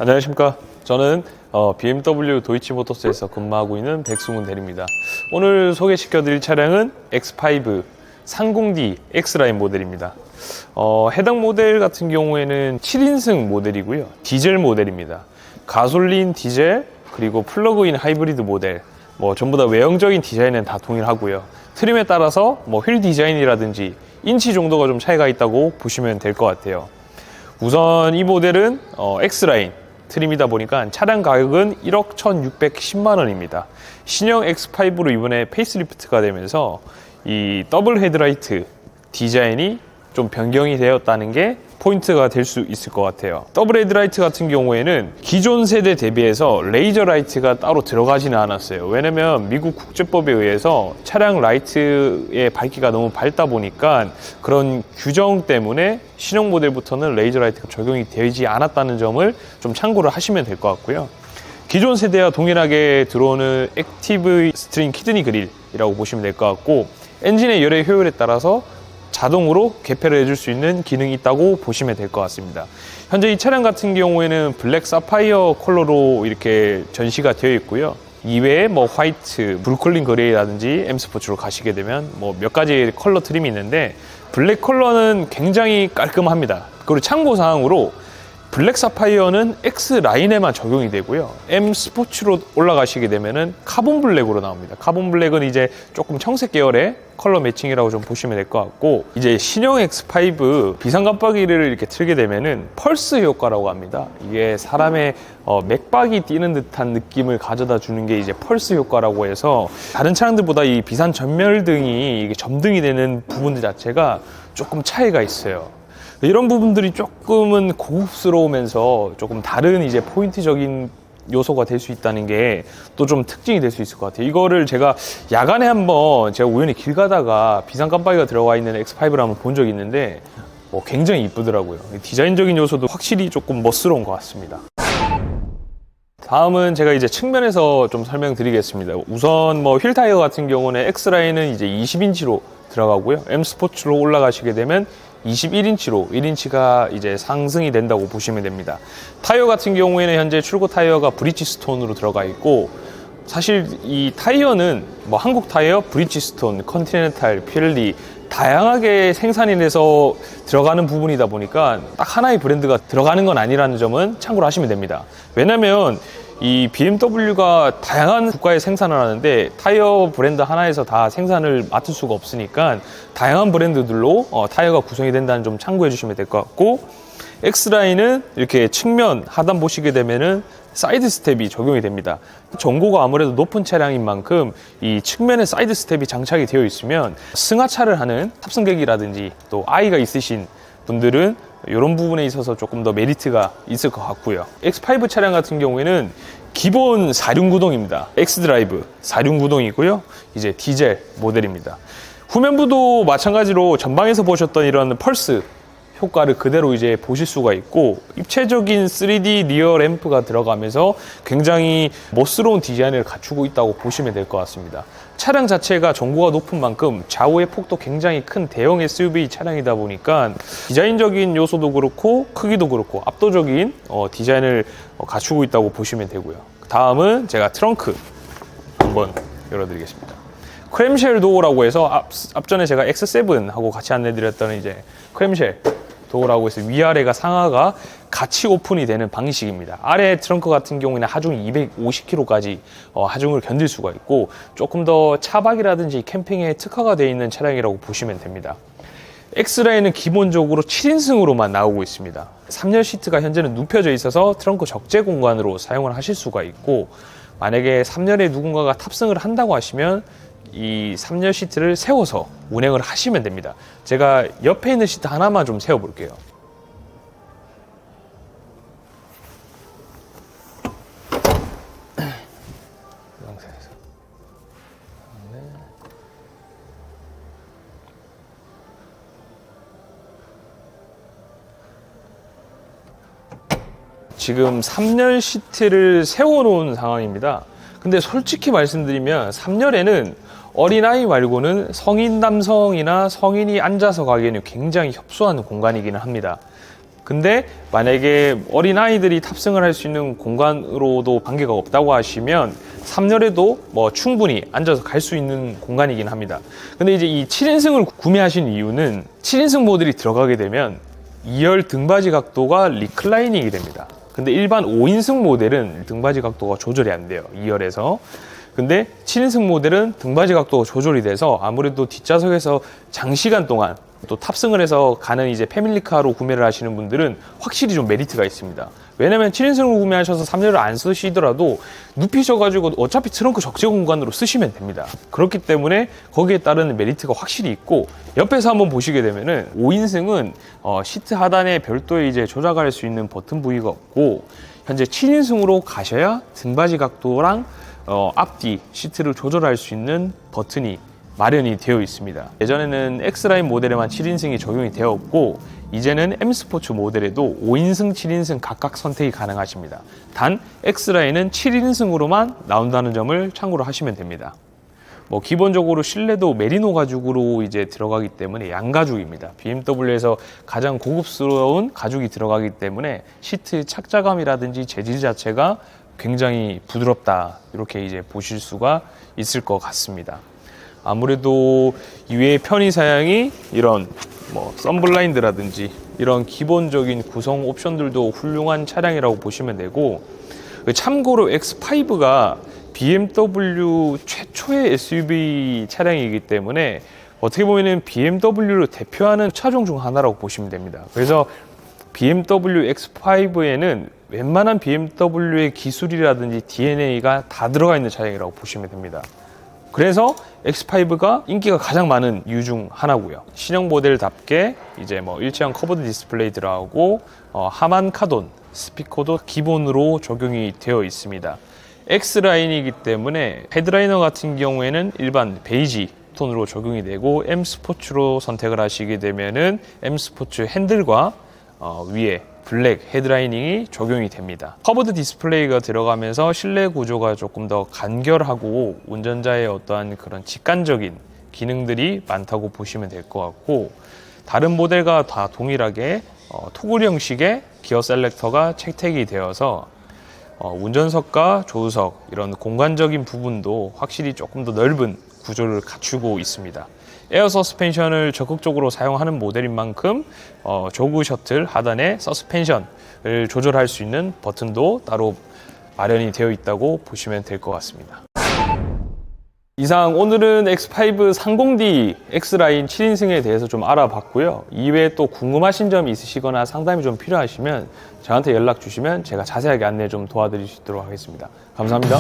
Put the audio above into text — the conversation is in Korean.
안녕하십니까. 저는 BMW 도이치모터스에서 근무하고 있는 백승훈 대리입니다. 오늘 소개시켜드릴 차량은 X5 30D X라인 모델입니다. 해당 모델 같은 경우에는 7인승 모델이고요. 디젤 모델입니다. 가솔린, 디젤, 그리고 플러그인 하이브리드 모델, 전부 다 외형적인 디자인은 다 동일하고요. 트림에 따라서 휠 디자인이라든지 인치 정도가 좀 차이가 있다고 보시면 될 것 같아요. 우선 이 모델은 X라인 트림이다 보니까 차량 가격은 1억 1,610만 원입니다. 신형 X5로 이번에 페이스리프트가 되면서 이 더블 헤드라이트 디자인이 좀 변경이 되었다는 게 포인트가 될 수 있을 것 같아요. 더블 헤드라이트 같은 경우에는 기존 세대 대비해서 레이저 라이트가 따로 들어가지는 않았어요. 왜냐면 미국 국제법에 의해서 차량 라이트의 밝기가 너무 밝다 보니까 그런 규정 때문에 신형 모델부터는 레이저 라이트가 적용이 되지 않았다는 점을 좀 참고를 하시면 될 것 같고요. 기존 세대와 동일하게 들어오는 액티브 스트링 키드니 그릴이라고 보시면 될 것 같고, 엔진의 열의 효율에 따라서 자동으로 개폐를 해줄 수 있는 기능이 있다고 보시면 될 것 같습니다. 현재 이 차량 같은 경우에는 블랙 사파이어 컬러로 이렇게 전시가 되어 있고요. 이외에 화이트, 브루클린 그레이라든지 M 스포츠로 가시게 되면 몇 가지 컬러 트림이 있는데, 블랙 컬러는 굉장히 깔끔합니다. 그리고 참고사항으로 블랙 사파이어는 X 라인에만 적용이 되고요. M 스포츠로 올라가시게 되면은 카본 블랙으로 나옵니다. 카본 블랙은 이제 조금 청색 계열의 컬러 매칭이라고 좀 보시면 될 것 같고, 이제 신형 X5 비상 깜빡이를 이렇게 틀게 되면은 펄스 효과라고 합니다. 이게 사람의 맥박이 뛰는 듯한 느낌을 가져다 주는 게 이제 펄스 효과라고 해서, 다른 차량들보다 이 비상 전멸등이 이게 점등이 되는 부분들 자체가 조금 차이가 있어요. 이런 부분들이 조금은 고급스러우면서 조금 다른 이제 포인트적인 요소가 될 수 있다는 게 또 좀 특징이 될 수 있을 것 같아요. 이거를 제가 야간에 한번 제가 우연히 길 가다가 비상 깜빡이가 들어가 있는 X5를 한번 본 적이 있는데 굉장히 이쁘더라고요. 디자인적인 요소도 확실히 조금 멋스러운 것 같습니다. 다음은 제가 이제 측면에서 좀 설명드리겠습니다. 우선 휠 타이어 같은 경우는 X라인은 이제 20인치로 들어가고요. M 스포츠로 올라가시게 되면 21인치로 1인치가 이제 상승이 된다고 보시면 됩니다. 타이어 같은 경우에는 현재 출고 타이어가 브리지스톤으로 들어가 있고, 사실 이 타이어는 한국 타이어, 브리지스톤, 컨티넨탈, 피렐리 다양하게 생산이 돼서 들어가는 부분이다 보니까 딱 하나의 브랜드가 들어가는 건 아니라는 점은 참고로 하시면 됩니다. 왜냐면 이 BMW가 다양한 국가에 생산을 하는데 타이어 브랜드 하나에서 다 생산을 맡을 수가 없으니까 다양한 브랜드들로 타이어가 구성이 된다는 점 참고해 주시면 될 것 같고, X라인은 이렇게 측면 하단 보시게 되면은 사이드 스텝이 적용이 됩니다. 전고가 아무래도 높은 차량인 만큼 이 측면에 사이드 스텝이 장착이 되어 있으면 승하차를 하는 탑승객이라든지 또 아이가 있으신 분들은 이런 부분에 있어서 조금 더 메리트가 있을 것 같고요. X5 차량 같은 경우에는 기본 4륜구동입니다. X드라이브 4륜구동이고요. 이제 디젤 모델입니다. 후면부도 마찬가지로 전방에서 보셨던 이런 펄스 효과를 그대로 이제 보실 수가 있고, 입체적인 3D 리어 램프가 들어가면서 굉장히 멋스러운 디자인을 갖추고 있다고 보시면 될 것 같습니다. 차량 자체가 전고가 높은 만큼 좌우의 폭도 굉장히 큰 대형 SUV 차량이다 보니까 디자인적인 요소도 그렇고 크기도 그렇고 압도적인 디자인을 갖추고 있다고 보시면 되고요. 다음은 제가 트렁크 한번 열어드리겠습니다. 크램쉘 도어라고 해서 앞전에 제가 X7하고 같이 안내드렸던 이제 크램쉘 도어라고 해서 위아래가 상하가 같이 오픈이 되는 방식입니다. 아래 트렁크 같은 경우에는 하중 250kg까지 하중을 견딜 수가 있고, 조금 더 차박이라든지 캠핑에 특화가 되어 있는 차량이라고 보시면 됩니다. X라인은 기본적으로 7인승으로만 나오고 있습니다. 3열 시트가 현재는 눕혀져 있어서 트렁크 적재 공간으로 사용을 하실 수가 있고, 만약에 3열에 누군가가 탑승을 한다고 하시면 이 3열 시트를 세워서 운행을 하시면 됩니다. 제가 옆에 있는 시트 하나만 좀 세워 볼게요. 지금 3열 시트를 세워놓은 상황입니다. 근데 솔직히 말씀드리면 3열에는 어린아이 말고는 성인 남성이나 성인이 앉아서 가기에는 굉장히 협소한 공간이기는 합니다. 근데 만약에 어린아이들이 탑승을 할 수 있는 공간으로도 관계가 없다고 하시면 3열에도 뭐 충분히 앉아서 갈 수 있는 공간이긴 합니다. 근데 이제 이 7인승을 구매하신 이유는 7인승 모델이 들어가게 되면 2열 등받이 각도가 리클라이닝이 됩니다. 근데 일반 5인승 모델은 등받이 각도가 조절이 안 돼요. 2열에서. 근데 7인승 모델은 등받이 각도가 조절이 돼서 아무래도 뒷좌석에서 장시간 동안 또 탑승을 해서 가는 이제 패밀리카로 구매를 하시는 분들은 확실히 좀 메리트가 있습니다. 왜냐면 7인승을 구매하셔서 3열을 안 쓰시더라도 눕히셔가지고 어차피 트렁크 적재 공간으로 쓰시면 됩니다. 그렇기 때문에 거기에 따른 메리트가 확실히 있고, 옆에서 한번 보시게 되면은 5인승은 시트 하단에 별도의 이제 조작할 수 있는 버튼 부위가 없고, 현재 7인승으로 가셔야 등받이 각도랑 앞뒤 시트를 조절할 수 있는 버튼이 마련이 되어 있습니다. 예전에는 X라인 모델에만 7인승이 적용이 되었고, 이제는 M스포츠 모델에도 5인승, 7인승 각각 선택이 가능하십니다. 단 X라인은 7인승으로만 나온다는 점을 참고로 하시면 됩니다. 뭐 기본적으로 실내도 메리노 가죽으로 이제 들어가기 때문에 양가죽입니다. BMW에서 가장 고급스러운 가죽이 들어가기 때문에 시트 착자감이라든지 재질 자체가 굉장히 부드럽다, 이렇게 이제 보실 수가 있을 것 같습니다. 아무래도 이외의 편의 사양이 이런 뭐 썬블라인드라든지 이런 기본적인 구성 옵션들도 훌륭한 차량이라고 보시면 되고, 참고로 X5가 BMW 최초의 SUV 차량이기 때문에 어떻게 보면 BMW를 대표하는 차종 중 하나라고 보시면 됩니다. 그래서 BMW X5에는 웬만한 BMW의 기술이라든지 DNA가 다 들어가 있는 차량이라고 보시면 됩니다. 그래서 X5가 인기가 가장 많은 이유 중 하나고요. 신형 모델답게 이제 뭐 일체형 커브드 디스플레이 들어가고 하만 카돈 스피커도 기본으로 적용이 되어 있습니다. X라인이기 때문에 헤드라이너 같은 경우에는 일반 베이지 톤으로 적용이 되고, M 스포츠로 선택을 하시게 되면은 M 스포츠 핸들과 위에 블랙 헤드라이닝이 적용이 됩니다. 커브드 디스플레이가 들어가면서 실내 구조가 조금 더 간결하고 운전자의 어떠한 그런 직관적인 기능들이 많다고 보시면 될 것 같고, 다른 모델과 다 동일하게 토글 형식의 기어 셀렉터가 채택이 되어서 운전석과 조수석 이런 공간적인 부분도 확실히 조금 더 넓은 구조를 갖추고 있습니다. 에어 서스펜션을 적극적으로 사용하는 모델인 만큼 조그 셔틀 하단에 서스펜션을 조절할 수 있는 버튼도 따로 마련이 되어 있다고 보시면 될 것 같습니다. 이상 오늘은 X5 30D X라인 7인승에 대해서 좀 알아봤고요. 이외에 또 궁금하신 점이 있으시거나 상담이 좀 필요하시면 저한테 연락 주시면 제가 자세하게 안내 좀 도와드릴 수 있도록 하겠습니다. 감사합니다.